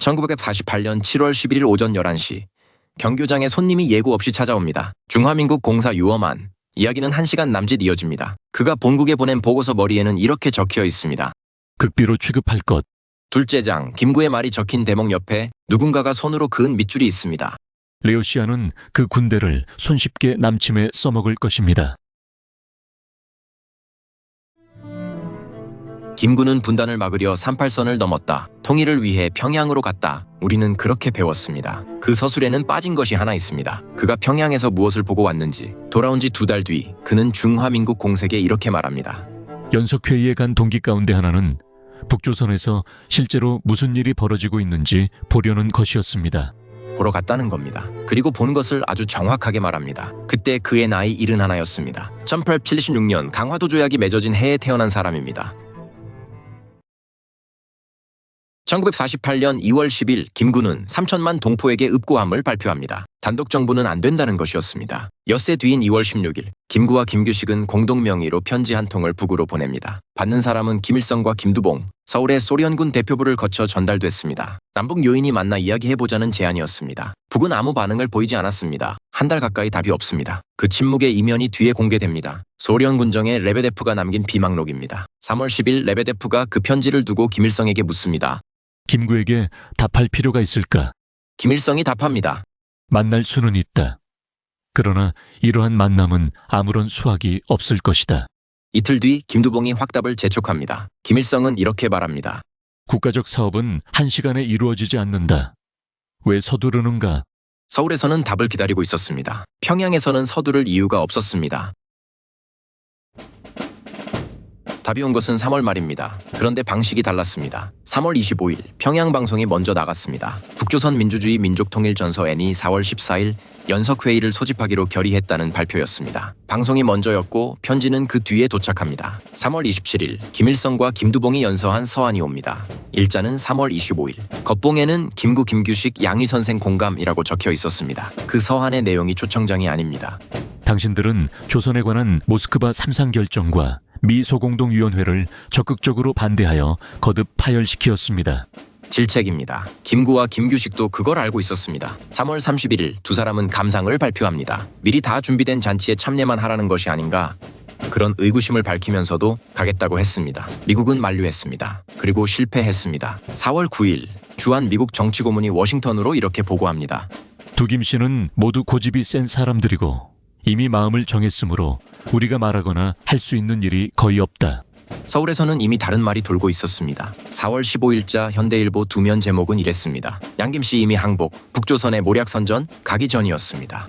1948년 7월 11일 오전 11시 경교장에 손님이 예고 없이 찾아옵니다. 중화민국 공사 유엄한. 이야기는 1시간 남짓 이어집니다. 그가 본국에 보낸 보고서 머리에는 이렇게 적혀 있습니다. 극비로 취급할 것. 둘째 장, 김구의 말이 적힌 대목 옆에 누군가가 손으로 그은 밑줄이 있습니다. 레오시아는 그 군대를 손쉽게 남침에 써먹을 것입니다. 김구는 분단을 막으려 38선을 넘었다. 통일을 위해 평양으로 갔다. 우리는 그렇게 배웠습니다. 그 서술에는 빠진 것이 하나 있습니다. 그가 평양에서 무엇을 보고 왔는지. 돌아온 지 2달 뒤 그는 중화민국 공색에 이렇게 말합니다. 연석회의에 간 동기 가운데 하나는 북조선에서 실제로 무슨 일이 벌어지고 있는지 보려는 것이었습니다. 보러 갔다는 겁니다. 그리고 본 것을 아주 정확하게 말합니다. 그때 그의 나이 71였습니다. 1876년 강화도 조약이 맺어진 해에 태어난 사람입니다. 1948년 2월 10일 김구는 3천만 동포에게 읍고함을 발표합니다. 단독 정부는 안 된다는 것이었습니다. 엿새 뒤인 2월 16일 김구와 김규식은 공동 명의로 편지 한 통을 북으로 보냅니다. 받는 사람은 김일성과 김두봉, 서울의 소련군 대표부를 거쳐 전달됐습니다. 남북 요인이 만나 이야기해보자는 제안이었습니다. 북은 아무 반응을 보이지 않았습니다. 1달 가까이 답이 없습니다. 그 침묵의 이면이 뒤에 공개됩니다. 소련 군정의 레베데프가 남긴 비망록입니다. 3월 10일 레베데프가 그 편지를 두고 김일성에게 묻습니다. 김구에게 답할 필요가 있을까? 김일성이 답합니다. 만날 수는 있다. 그러나 이러한 만남은 아무런 수확이 없을 것이다. 이틀 뒤 김두봉이 확답을 재촉합니다. 김일성은 이렇게 말합니다. 국가적 사업은 1시간에 이루어지지 않는다. 왜 서두르는가? 서울에서는 답을 기다리고 있었습니다. 평양에서는 서두를 이유가 없었습니다. 답이 온 것은 3월 말입니다. 그런데 방식이 달랐습니다. 3월 25일 평양 방송이 먼저 나갔습니다. 북조선 민주주의 민족통일전서 N이 4월 14일 연석회의를 소집하기로 결의했다는 발표였습니다. 방송이 먼저였고 편지는 그 뒤에 도착합니다. 3월 27일 김일성과 김두봉이 연서한 서한이 옵니다. 일자는 3월 25일. 겉봉에는 김구 김규식 양희 선생 공감이라고 적혀 있었습니다. 그 서한의 내용이 초청장이 아닙니다. 당신들은 조선에 관한 모스크바 3상 결정과 미 소공동위원회를 적극적으로 반대하여 거듭 파열시키었습니다. 질책입니다. 김구와 김규식도 그걸 알고 있었습니다. 3월 31일 두 사람은 감상을 발표합니다. 미리 다 준비된 잔치에 참여만 하라는 것이 아닌가? 그런 의구심을 밝히면서도 가겠다고 했습니다. 미국은 만류했습니다. 그리고 실패했습니다. 4월 9일 주한 미국 정치고문이 워싱턴으로 이렇게 보고합니다. 두 김씨는 모두 고집이 센 사람들이고 이미 마음을 정했으므로 우리가 말하거나 할 수 있는 일이 거의 없다. 서울에서는 이미 다른 말이 돌고 있었습니다. 4월 15일자 현대일보 두면 제목은 이랬습니다. 양김씨 이미 항복, 북조선의 모략선전 가기 전이었습니다.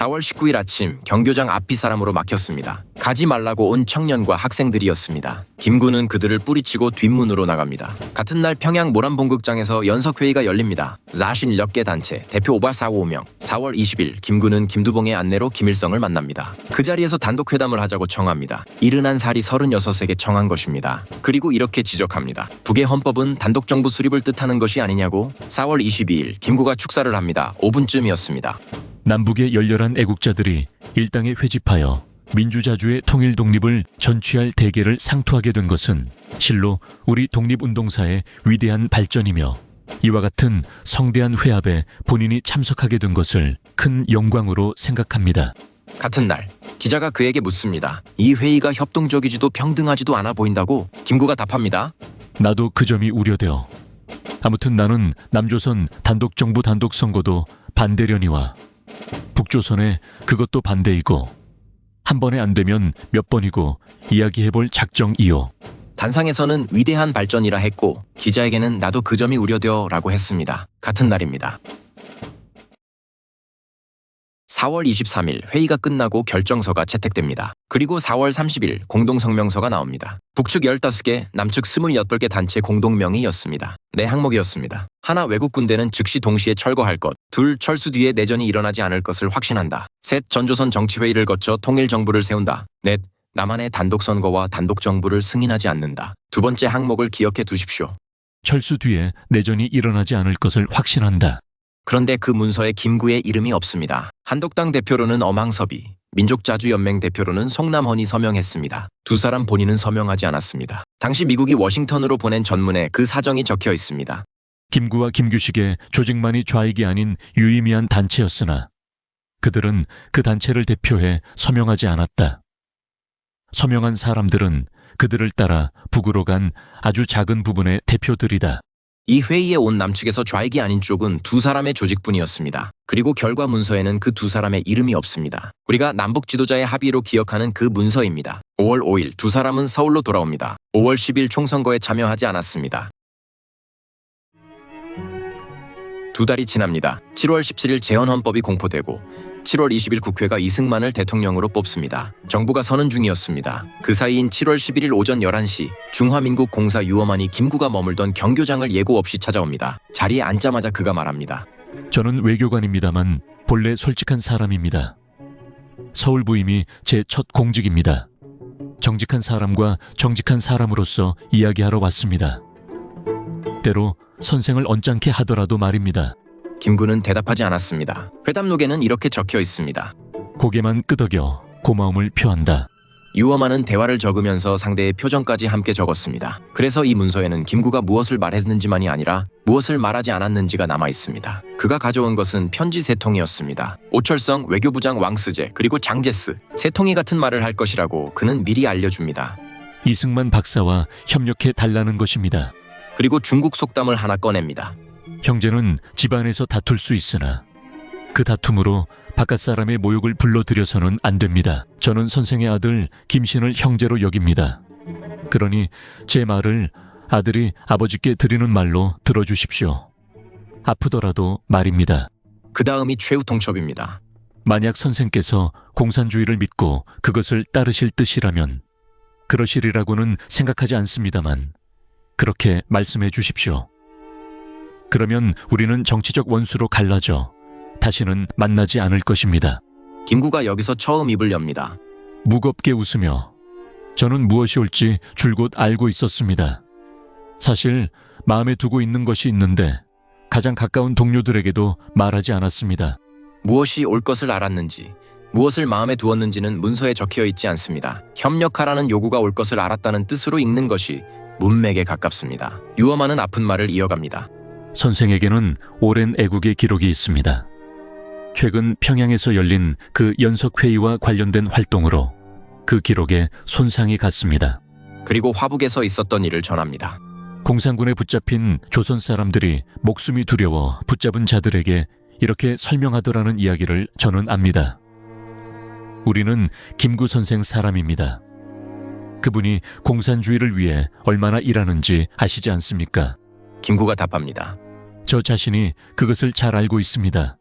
4월 19일 아침 경교장 앞이 사람으로 막혔습니다. 가지 말라고 온 청년과 학생들이었습니다. 김구는 그들을 뿌리치고 뒷문으로 나갑니다. 같은 날 평양 모란본극장에서 연석회의가 열립니다. 40개 단체, 대표 545명. 4월 20일 김구는 김두봉의 안내로 김일성을 만납니다. 그 자리에서 단독회담을 하자고 청합니다. 이른한 살이 36에게 청한 것입니다. 그리고 이렇게 지적합니다. 북의 헌법은 단독정부 수립을 뜻하는 것이 아니냐고. 4월 22일 김구가 축사를 합니다. 5분쯤이었습니다. 남북의 열렬한 애국자들이 일당에 회집하여 민주자주의 통일 독립을 전취할 대계를 상투하게 된 것은 실로 우리 독립운동사의 위대한 발전이며 이와 같은 성대한 회합에 본인이 참석하게 된 것을 큰 영광으로 생각합니다. 같은 날 기자가 그에게 묻습니다. 이 회의가 협동적이지도 평등하지도 않아 보인다고? 김구가 답합니다. 나도 그 점이 우려되어. 아무튼 나는 남조선 단독정부 단독선거도 반대려니와 북조선에 그것도 반대이고 한 번에 안 되면 몇 번이고 이야기해볼 작정이요. 단상에서는 위대한 발전이라 했고 기자에게는 나도 그 점이 우려되어 라고 했습니다. 같은 날입니다. 4월 23일 회의가 끝나고 결정서가 채택됩니다. 그리고 4월 30일 공동성명서가 나옵니다. 북측 15개, 남측 28개 단체 공동명의였습니다. 네 항목이었습니다. 하나, 외국 군대는 즉시 동시에 철거할 것. 둘, 철수 뒤에 내전이 일어나지 않을 것을 확신한다. 셋, 전조선 정치회의를 거쳐 통일정부를 세운다. 넷, 남한의 단독선거와 단독정부를 승인하지 않는다. 두 번째 항목을 기억해 두십시오. 철수 뒤에 내전이 일어나지 않을 것을 확신한다. 그런데 그 문서에 김구의 이름이 없습니다. 한독당 대표로는 엄항섭이, 민족자주연맹 대표로는 송남헌이 서명했습니다. 두 사람 본인은 서명하지 않았습니다. 당시 미국이 워싱턴으로 보낸 전문에 그 사정이 적혀 있습니다. 김구와 김규식의 조직만이 좌익이 아닌 유의미한 단체였으나 그들은 그 단체를 대표해 서명하지 않았다. 서명한 사람들은 그들을 따라 북으로 간 아주 작은 부분의 대표들이다. 이 회의에 온 남측에서 좌익이 아닌 쪽은 두 사람의 조직뿐이었습니다. 그리고 결과 문서에는 그 두 사람의 이름이 없습니다. 우리가 남북 지도자의 합의로 기억하는 그 문서입니다. 5월 5일 두 사람은 서울로 돌아옵니다. 5월 10일 총선거에 참여하지 않았습니다. 두 달이 지납니다. 7월 17일 재헌헌법이 공포되고 7월 20일 국회가 이승만을 대통령으로 뽑습니다. 정부가 선언 중이었습니다. 그 사이인 7월 11일 오전 11시 중화민국 공사 유엄안이 김구가 머물던 경교장을 예고 없이 찾아옵니다. 자리에 앉자마자 그가 말합니다. 저는 외교관입니다만 본래 솔직한 사람입니다. 서울 부임이 제 첫 공직입니다. 정직한 사람과 정직한 사람으로서 이야기하러 왔습니다. 때로 선생을 언짢게 하더라도 말입니다. 김구는 대답하지 않았습니다. 회담록에는 이렇게 적혀 있습니다. 고개만 끄덕여 고마움을 표한다. 유엄안은 대화를 적으면서 상대의 표정까지 함께 적었습니다. 그래서 이 문서에는 김구가 무엇을 말했는지만이 아니라 무엇을 말하지 않았는지가 남아 있습니다. 그가 가져온 것은 편지 세 통이었습니다. 오철성, 외교부장 왕스제, 그리고 장제스. 세 통이 같은 말을 할 것이라고 그는 미리 알려줍니다. 이승만 박사와 협력해 달라는 것입니다. 그리고 중국 속담을 하나 꺼냅니다. 형제는 집안에서 다툴 수 있으나 그 다툼으로 바깥 사람의 모욕을 불러들여서는 안 됩니다. 저는 선생의 아들 김신을 형제로 여깁니다. 그러니 제 말을 아들이 아버지께 드리는 말로 들어주십시오. 아프더라도 말입니다. 그 다음이 최후 통첩입니다. 만약 선생께서 공산주의를 믿고 그것을 따르실 뜻이라면 그러시리라고는 생각하지 않습니다만 그렇게 말씀해 주십시오. 그러면 우리는 정치적 원수로 갈라져 다시는 만나지 않을 것입니다. 김구가 여기서 처음 입을 엽니다. 무겁게 웃으며 저는 무엇이 올지 줄곧 알고 있었습니다. 사실 마음에 두고 있는 것이 있는데 가장 가까운 동료들에게도 말하지 않았습니다. 무엇이 올 것을 알았는지, 무엇을 마음에 두었는지는 문서에 적혀 있지 않습니다. 협력하라는 요구가 올 것을 알았다는 뜻으로 읽는 것이 문맥에 가깝습니다. 유엄안은 아픈 말을 이어갑니다. 선생에게는 오랜 애국의 기록이 있습니다. 최근 평양에서 열린 그 연석회의와 관련된 활동으로 그 기록에 손상이 갔습니다. 그리고 화북에서 있었던 일을 전합니다. 공산군에 붙잡힌 조선 사람들이 목숨이 두려워 붙잡은 자들에게 이렇게 설명하더라는 이야기를 저는 압니다. 우리는 김구 선생 사람입니다. 그분이 공산주의를 위해 얼마나 일하는지 아시지 않습니까? 김구가 답합니다. 저 자신이 그것을 잘 알고 있습니다.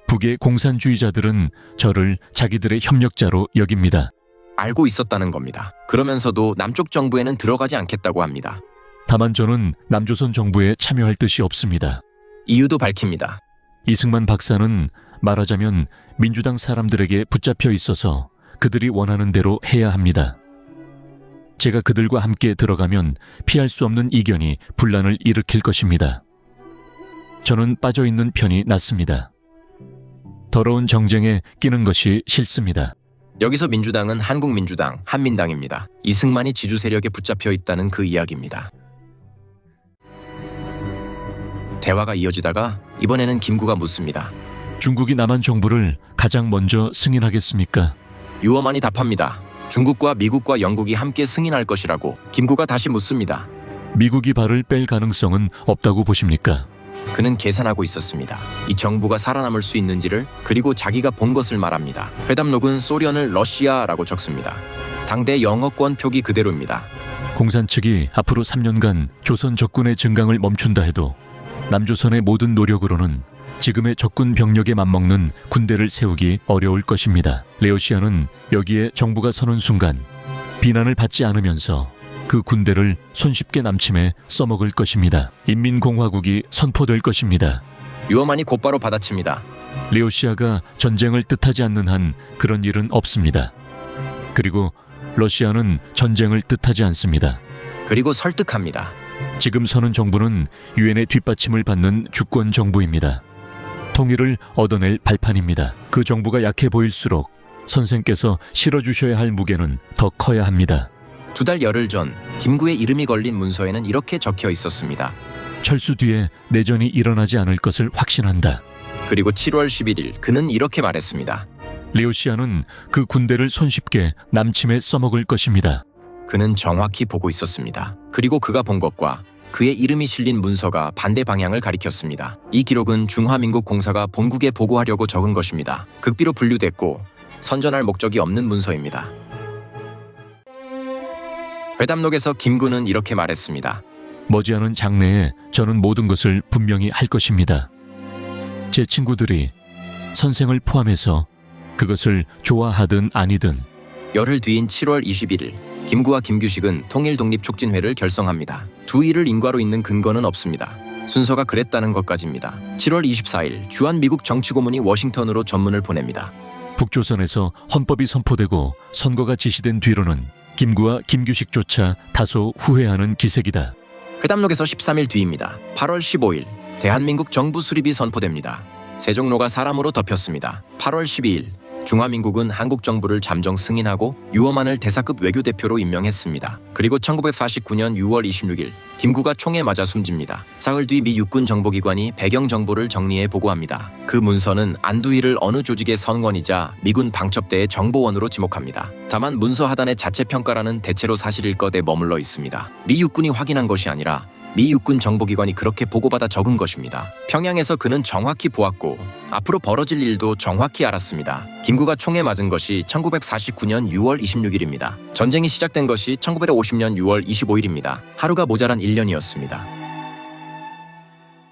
북의 공산주의자들은 저를 자기들의 협력자로 여깁니다. 알고 있었다는 겁니다. 그러면서도 남쪽 정부에는 들어가지 않겠다고 합니다. 다만 저는 남조선 정부에 참여할 뜻이 없습니다. 이유도 밝힙니다. 이승만 박사는 말하자면 민주당 사람들에게 붙잡혀 있어서 그들이 원하는 대로 해야 합니다. 제가 그들과 함께 들어가면 피할 수 없는 이견이 분란을 일으킬 것입니다. 저는 빠져있는 편이 낫습니다. 더러운 정쟁에 끼는 것이 싫습니다. 여기서 민주당은 한국민주당, 한민당입니다. 이승만이 지주 세력에 붙잡혀 있다는 그 이야기입니다. 대화가 이어지다가 이번에는 김구가 묻습니다. 중국이 남한 정부를 가장 먼저 승인하겠습니까? 유엄안이 답합니다. 중국과 미국과 영국이 함께 승인할 것이라고. 김구가 다시 묻습니다. 미국이 발을 뺄 가능성은 없다고 보십니까? 그는 계산하고 있었습니다. 이 정부가 살아남을 수 있는지를, 그리고 자기가 본 것을 말합니다. 회담록은 소련을 러시아라고 적습니다. 당대 영어권 표기 그대로입니다. 공산 측이 앞으로 3년간 조선 적군의 증강을 멈춘다 해도 남조선의 모든 노력으로는 지금의 적군 병력에 맞먹는 군대를 세우기 어려울 것입니다. 레오시아는 여기에 정부가 서는 순간 비난을 받지 않으면서 그 군대를 손쉽게 남침해 써먹을 것입니다. 인민공화국이 선포될 것입니다. 유엄안이 곧바로 받아칩니다. 레오시아가 전쟁을 뜻하지 않는 한 그런 일은 없습니다. 그리고 러시아는 전쟁을 뜻하지 않습니다. 그리고 설득합니다. 지금 서는 정부는 유엔의 뒷받침을 받는 주권 정부입니다. 통일을 얻어낼 발판입니다. 그 정부가 약해 보일수록 선생께서 실어주셔야 할 무게는 더 커야 합니다. 2달 열흘 전 김구의 이름이 걸린 문서에는 이렇게 적혀 있었습니다. 철수 뒤에 내전이 일어나지 않을 것을 확신한다. 그리고 7월 11일 그는 이렇게 말했습니다. 레오시아는 그 군대를 손쉽게 남침에 써먹을 것입니다. 그는 정확히 보고 있었습니다. 그리고 그가 본 것과 그의 이름이 실린 문서가 반대 방향을 가리켰습니다. 이 기록은 중화민국 공사가 본국에 보고하려고 적은 것입니다. 극비로 분류됐고 선전할 목적이 없는 문서입니다. 회담록에서 김구는 이렇게 말했습니다. 머지않은 장래에 저는 모든 것을 분명히 할 것입니다. 제 친구들이 선생을 포함해서 그것을 좋아하든 아니든 열흘 뒤인 7월 21일 김구와 김규식은 통일독립촉진회를 결성합니다. 두 일을 인과로 잇는 근거는 없습니다. 순서가 그랬다는 것까지입니다. 7월 24일 주한 미국 정치고문이 워싱턴으로 전문을 보냅니다. 북조선에서 헌법이 선포되고 선거가 지시된 뒤로는 김구와 김규식조차 다소 후회하는 기색이다. 회담록에서 13일 뒤입니다. 8월 15일 대한민국 정부 수립이 선포됩니다. 세종로가 사람으로 덮였습니다. 8월 12일 중화민국은 한국 정부를 잠정 승인하고 유엄안을 대사급 외교대표로 임명했습니다. 그리고 1949년 6월 26일 김구가 총에 맞아 숨집니다. 사흘 뒤 미 육군 정보기관이 배경 정보를 정리해 보고합니다. 그 문서는 안두희를 어느 조직의 선원이자 미군 방첩대의 정보원으로 지목합니다. 다만 문서 하단의 자체 평가라는 대체로 사실일 것에 머물러 있습니다. 미 육군이 확인한 것이 아니라 미 육군 정보기관이 그렇게 보고받아 적은 것입니다. 평양에서 그는 정확히 보았고 앞으로 벌어질 일도 정확히 알았습니다. 김구가 총에 맞은 것이 1949년 6월 26일입니다. 전쟁이 시작된 것이 1950년 6월 25일입니다. 하루가 모자란 1년이었습니다.